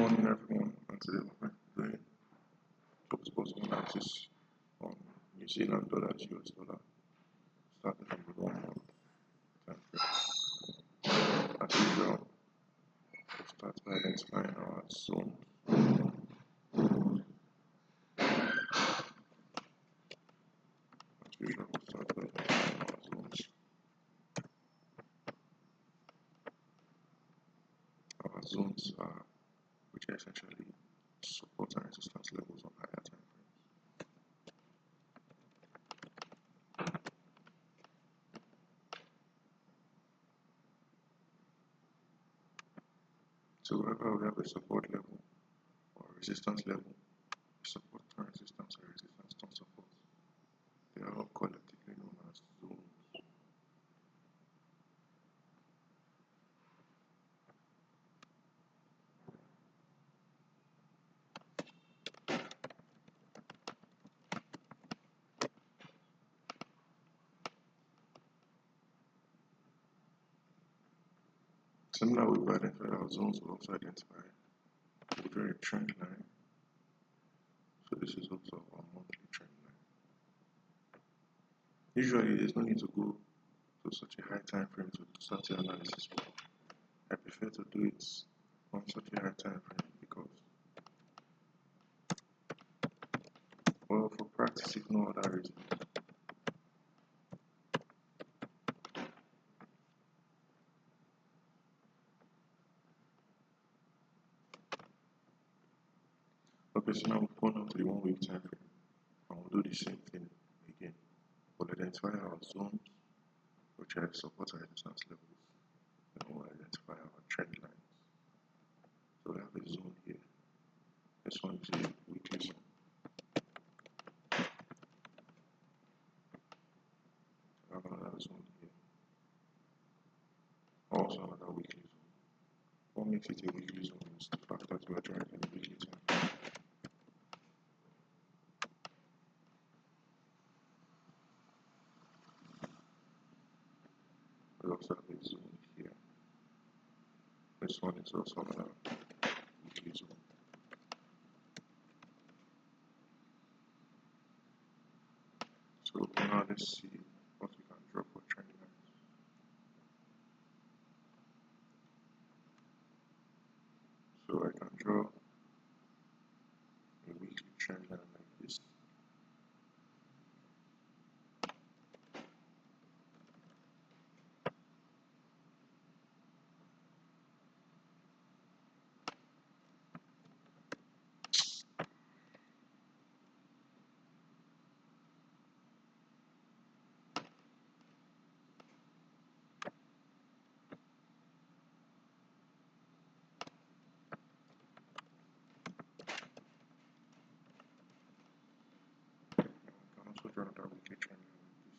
morning, everyone, and today we're doing focus analysis on New Zealand dollar to US dollar, starting from the 1 month time frame. As usual, we'll start by identifying our zone. As usual, we'll start by identifying our zones. Our zones are, which are essentially support and resistance levels on higher time frames. So wherever we have a support level or a resistance level, support turn resistance or resistance turn support, they are all collectively known as zones. Similar, we've identified our zones, we'll also identify a very trend line. So this is also our monthly trend line. Usually there's no need to go to such a high time frame to start the analysis, but I prefer to do it on such a high time frame because, well, for practice, if no other reason. Okay, so now we've gone on to the 1 week time frame, and we'll do the same thing again. We'll identify our zones, which are support and resistance levels, and we'll identify our trend lines. So we have a zone here. This one is a weekly zone. We have another zone here. Also another weekly zone. What makes it a weekly zone is the fact that we are drawing in a weekly time frame. We also have a zone here. This one is also another weekly zone. So now let's see what we can draw for trend lines. So I can draw a weekly trend line like this. I can also draw another weekly trend line like this.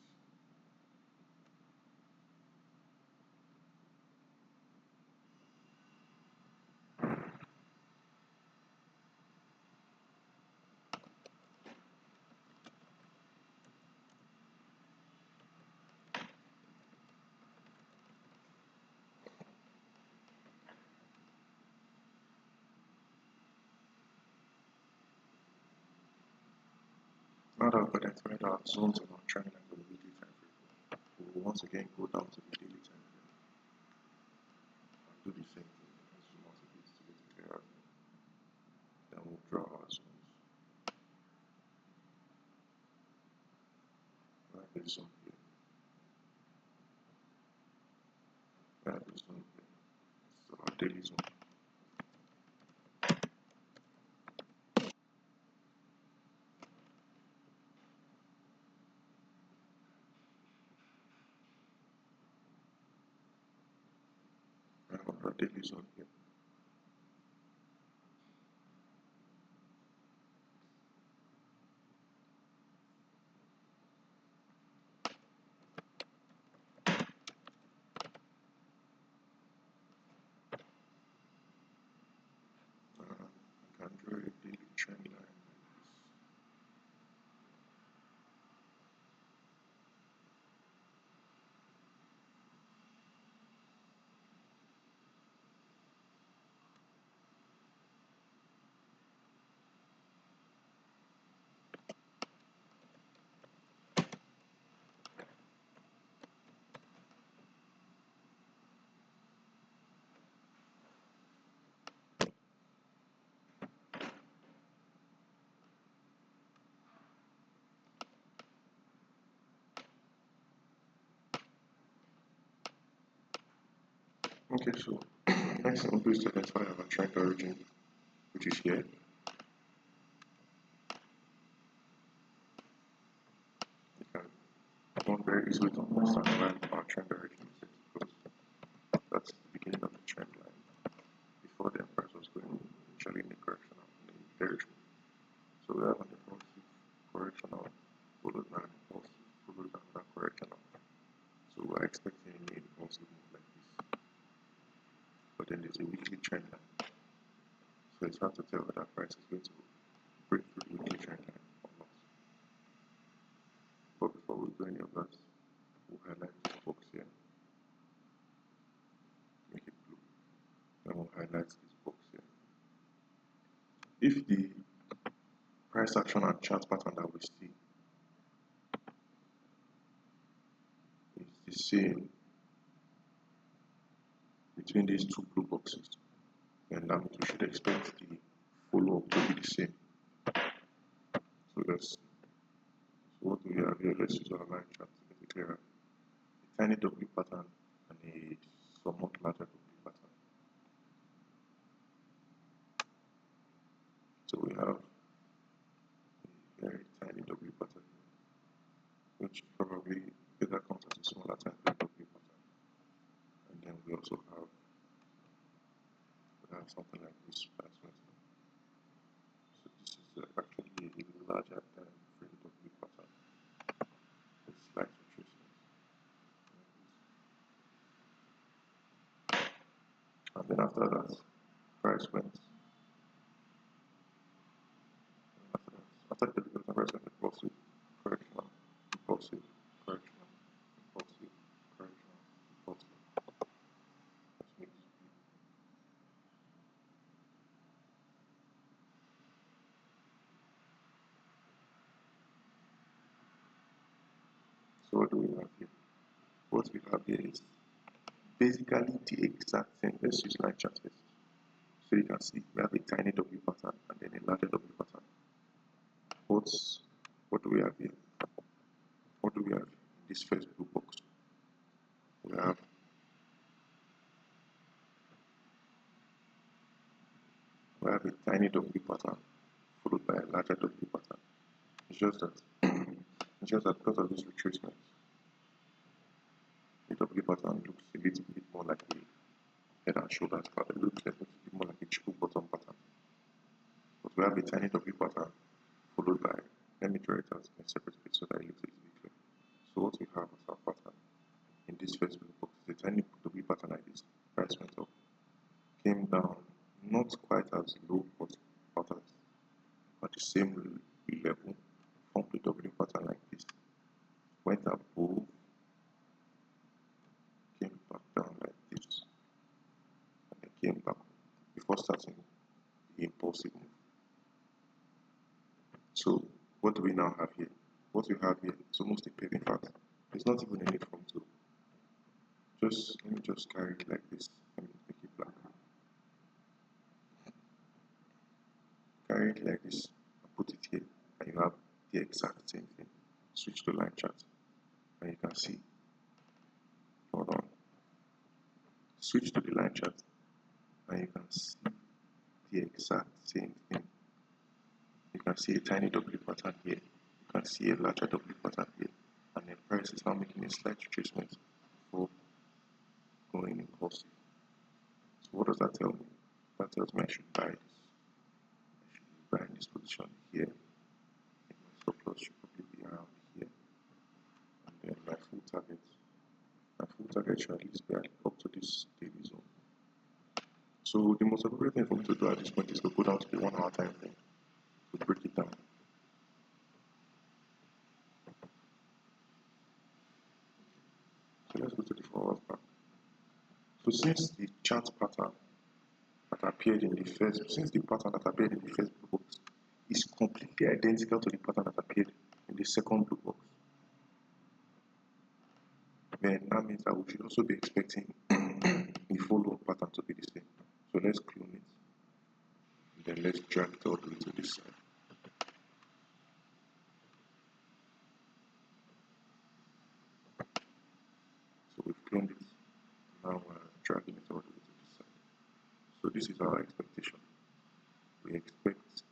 Now that we've identified our zones and our trend lines on the weekly time frame, we will once again go down to the daily time frame and do the same thing. Let's zoom out a bit to get a clearer view. Then we'll draw our zones. We have a zone here. We have a zone here. So our daily zone. We have our daily zone here. I can draw a daily trend line like this. Okay, so next thing we'll do is to identify our trend origin, which is here. You can one very easily to understand where our trend origin is because that's the beginning of the trend line before the price was going initially in the correctional in the direction. So we have an impulsive correctional followed by an impulsive followed by another correctional. So we're expecting an impulsive move like this. But then there's a weekly trend line. So it's hard to tell whether price is going to break through the weekly trend line or not. But before we go any of that, we'll highlight this box here. Make it blue. Then we'll highlight this box here. If the price action and chart pattern that we see is the same between these two blue boxes, then that means we should expect the follow-up to be the same. So let's see. So what do we have here? Let's use our line chart to get it clearer. A tiny W pattern and a somewhat larger W pattern. So we have a very tiny W pattern, which probably either comes as a smaller tiny W pattern. And then we also have something like this placement. So this is actually a larger than free W pattern with slight retracement. And then after that, price went. After the price went impulsive, correctional, impulsive, correctional, impulsive, correctional, impulsive. Let's make this blue. So what do we have here? What we have here is basically the exact same. Let's use line chart first. So you can see we have a tiny W pattern and then a larger W pattern. What do we have here? What do we have in this first blue box? We have a tiny W pattern followed by a larger W pattern. It's just that because of this retracement, the W pattern looks a little bit more like a head and shoulders pattern. It looks a little bit more like a triple bottom pattern. But we have a tiny W pattern followed by, let me draw it out in a separate space so that it looks a little bit clear. So what we have as our pattern in this first blue box is a tiny W pattern like this. Price went up, came down, not quite as low, but about at the same level, formed a W pattern like this. Went above, came back down like this, and then came back before starting the impulsive move. So what do we now have here? What we have here is almost a pivot. In fact, it's not even any form to. Let me just carry it like this. Let me make it black. Carry it like this and put it here, and you have the exact same thing. Switch to line chart, and you can see. Hold on. Switch to the line chart, and you can see the exact same thing. You can see a tiny W pattern here. You can see a larger W pattern here, and the price is now making a slight retracement before going impulsive. So what does that tell me? That tells me I should buy this. I should be buying this position here. And my stop loss should probably be around here. And then my full target should at least be up to this daily zone. So the most appropriate thing for me to do at this point is to go down to the 1 hour time frame to break it down. So let's go to the 4 hours back. So since the chart pattern that appeared in the pattern that appeared in the first blue box is completely identical to the pattern that appeared in the second blue box, then that means that we should also be expecting the follow-up pattern to be the same. So let's clone it, and then let's drag it all the way to this side. So we've cloned it, now we're dragging it all the way. this is our expectation. We expect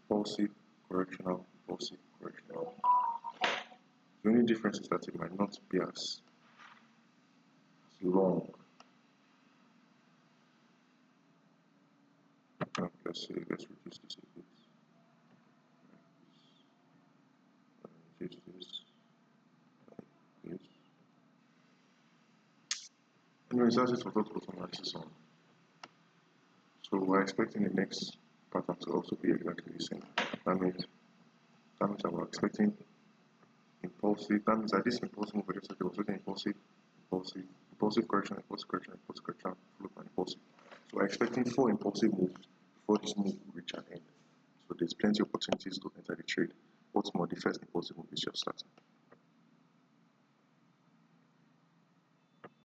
impulsive, correctional, impulsive, correctional. The only difference is that it might not be as long. Let's reduce this a bit. Reduce this like this. Anyways, that's it for dot analysis on. So we're expecting the next pattern to also be exactly the same. That means that we're expecting impulsive. That means that this impulsive move was also impulsive, impulsive correction, followed by impulsive. So we're expecting 4 impulsive moves before this move will reach an end. So there's plenty of opportunities to enter the trade. What's more, the first impulsive move is just starting.